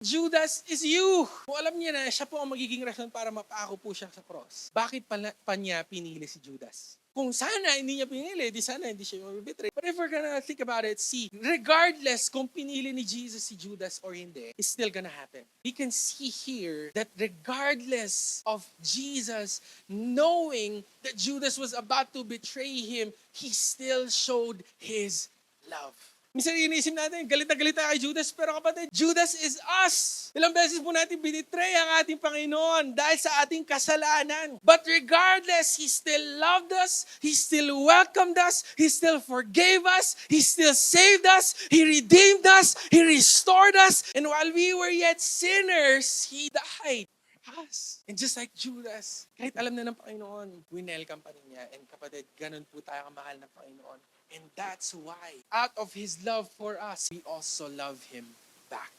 Judas is you. Kung alam niya na siya po ang magiging rason para mapako po siya sa cross, bakit pa niya pinili si Judas? Kung sana hindi niya pinili, di sana hindi siya mabibitray. But if we're gonna think about it, see, regardless kung pinili ni Jesus si Judas or hindi, it's still gonna happen. We can see here that regardless of Jesus knowing that Judas was about to betray him, he still showed his love. Minsan iniisip natin, galit na galit tayo kay Judas, pero kapatid, Judas is us. Ilang beses po natin binitray ang ating Panginoon dahil sa ating kasalanan. But regardless, He still loved us, He still welcomed us, He still forgave us, He still saved us, He redeemed us, He restored us, and while we were yet sinners, He died for us. And just like Judas, kahit alam na ng Panginoon, winelcome pa rin niya. And kapatid, ganun po tayo kamahal ng Panginoon. And that's why, out of His love for us, we also love Him back.